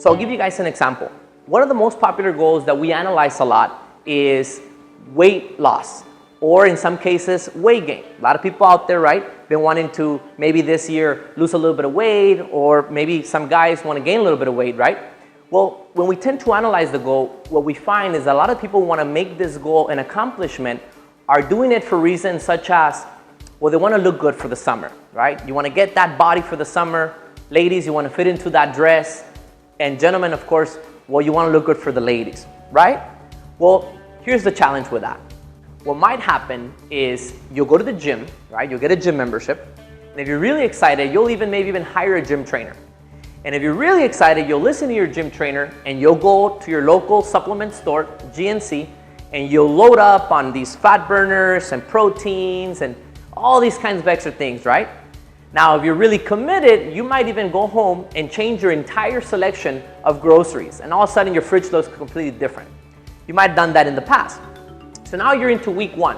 So I'll give you guys an example. One of the most popular goals that we analyze a lot is weight loss, or in some cases, weight gain. A lot of people out there, right, been wanting to maybe this year lose a little bit of weight, or maybe some guys want to gain a little bit of weight, right? Well, when we tend to analyze the goal, what we find is a lot of people want to make this goal an accomplishment are doing it for reasons such as, well, they want to look good for the summer, right? You want to get that body for the summer. Ladies, you want to fit into that dress. And gentlemen, of course, well, you want to look good for the ladies, right? Well, here's the challenge with that. What might happen is you'll go to the gym, right? You'll get a gym membership. And if you're really excited, you'll maybe even hire a gym trainer. And if you're really excited, you'll listen to your gym trainer and you'll go to your local supplement store, GNC, and you'll load up on these fat burners and proteins and all these kinds of extra things, right? Now, if you're really committed, you might even go home and change your entire selection of groceries. And all of a sudden, your fridge looks completely different. You might have done that in the past. So now you're into week 1.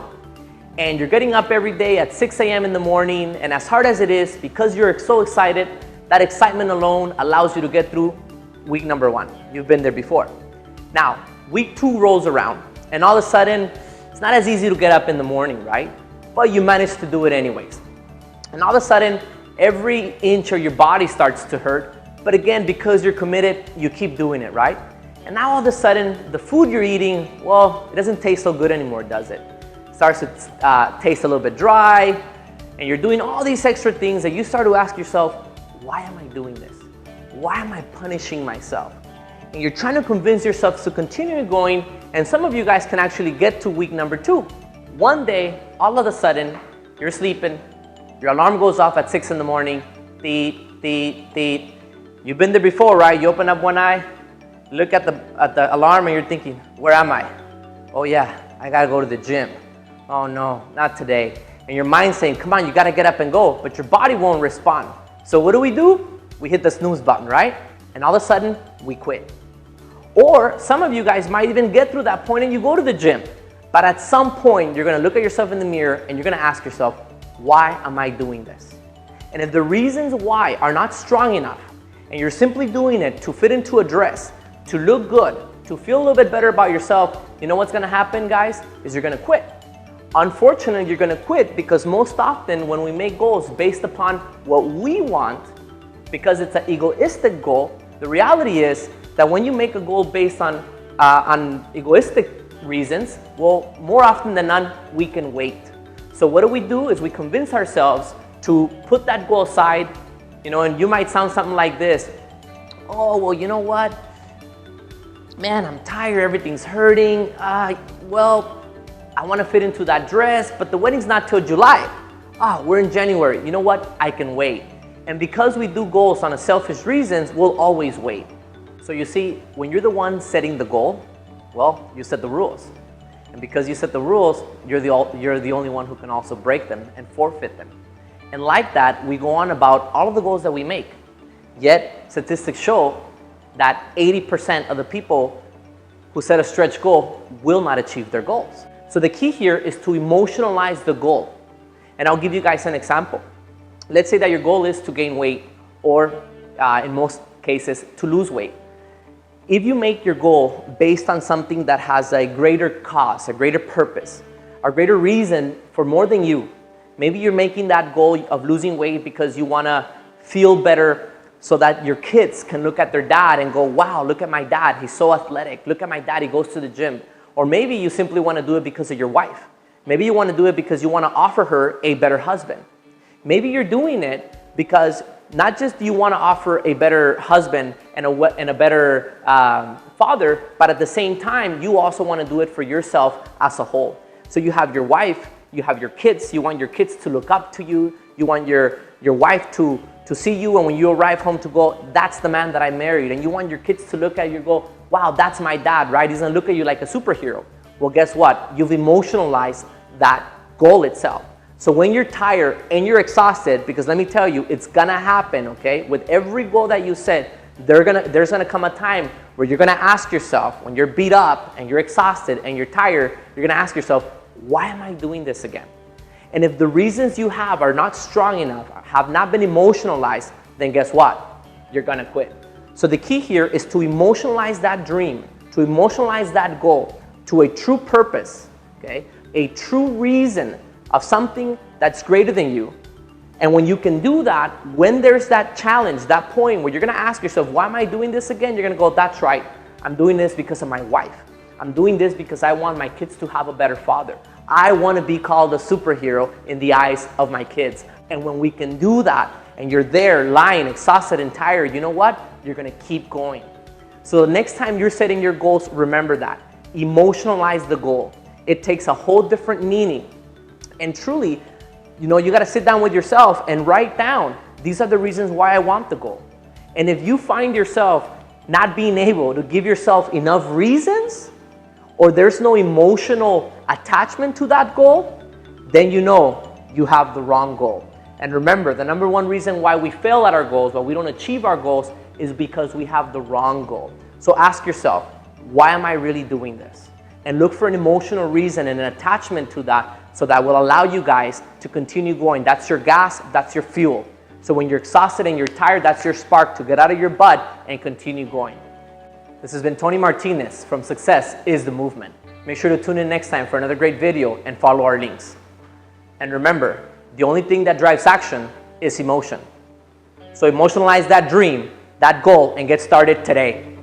And you're getting up every day at 6 a.m. in the morning. And as hard as it is, because you're so excited, that excitement alone allows you to get through week number 1. You've been there before. Now, week 2 rolls around. And all of a sudden, it's not as easy to get up in the morning, right? But you manage to do it anyways. And all of a sudden, every inch of your body starts to hurt. But again, because you're committed, you keep doing it, right? And now all of a sudden, the food you're eating, well, it doesn't taste so good anymore, does it? It starts to taste a little bit dry. And you're doing all these extra things that you start to ask yourself, why am I doing this? Why am I punishing myself? And you're trying to convince yourself to continue going. And some of you guys can actually get to week number 2. One day, all of a sudden, you're sleeping. Your alarm goes off at 6 in the morning. Beep, beep, beep. You've been there before, right? You open up one eye, look at the alarm, and you're thinking, where am I? Oh yeah, I gotta go to the gym. Oh no, not today. And your mind's saying, come on, you gotta get up and go. But your body won't respond. So what do? We hit the snooze button, right? And all of a sudden, we quit. Or some of you guys might even get through that point and you go to the gym. But at some point, you're gonna look at yourself in the mirror and you're gonna ask yourself, why am I doing this? And if the reasons why are not strong enough, and you're simply doing it to fit into a dress, to look good, to feel a little bit better about yourself, you know what's gonna happen, guys? Is you're gonna quit. Unfortunately, you're gonna quit because most often when we make goals based upon what we want, because it's an egoistic goal, the reality is that when you make a goal based on egoistic reasons, well, more often than not, we can wait. So what do is we convince ourselves to put that goal aside, and you might sound something like this. Oh, well, you know what? Man, I'm tired, everything's hurting. Well, I want to fit into that dress, but the wedding's not till July. We're in January. You know what? I can wait. And because we do goals on a selfish reasons, we'll always wait. So you see, when you're the one setting the goal, well, you set the rules. And because you set the rules, you're the only one who can also break them and forfeit them. And like that, we go on about all of the goals that we make. Yet, statistics show that 80% of the people who set a stretch goal will not achieve their goals. So the key here is to emotionalize the goal. And I'll give you guys an example. Let's say that your goal is to gain weight, or in most cases, to lose weight. If you make your goal based on something that has a greater cause, a greater purpose, a greater reason for more than you, maybe you're making that goal of losing weight because you want to feel better so that your kids can look at their dad and go, wow, look at my dad, he's so athletic. Look at my dad, he goes to the gym. Or maybe you simply want to do it because of your wife. Maybe you want to do it because you want to offer her a better husband. Maybe you're doing it because not just do you want to offer a better husband and a better father, but at the same time, you also want to do it for yourself as a whole. So you have your wife, you have your kids, you want your kids to look up to you, you want your wife to see you, and when you arrive home to go, that's the man that I married. And you want your kids to look at you and go, wow, that's my dad, right? He's gonna look at you like a superhero. Well, guess what? You've emotionalized that goal itself. So when you're tired and you're exhausted, because let me tell you, it's gonna happen, okay? With every goal that you set, there's gonna come a time where you're gonna ask yourself, when you're beat up and you're exhausted and you're tired, you're gonna ask yourself, why am I doing this again? And if the reasons you have are not strong enough, have not been emotionalized, then guess what? You're gonna quit. So the key here is to emotionalize that dream, to emotionalize that goal to a true purpose, okay? A true reason of something that's greater than you. And when you can do that, when there's that challenge, that point where you're gonna ask yourself, why am I doing this again? You're gonna go, that's right. I'm doing this because of my wife. I'm doing this because I want my kids to have a better father. I want to be called a superhero in the eyes of my kids. And when we can do that, and you're there lying, exhausted and tired, you know what? You're going to keep going. So the next time you're setting your goals, remember that. Emotionalize the goal. It takes a whole different meaning. And truly, you got to sit down with yourself and write down, these are the reasons why I want the goal. And if you find yourself not being able to give yourself enough reasons, or there's no emotional attachment to that goal, then you have the wrong goal. And remember, the number one reason why we fail at our goals, why we don't achieve our goals, is because we have the wrong goal. So ask yourself, why am I really doing this? And look for an emotional reason and an attachment to that, so that will allow you guys to continue going. That's your gas, that's your fuel. So when you're exhausted and you're tired, that's your spark to get out of your butt and continue going. This has been Tony Martinez from Success is the Movement. Make sure to tune in next time for another great video and follow our links. And remember, the only thing that drives action is emotion. So emotionalize that dream, that goal, and get started today.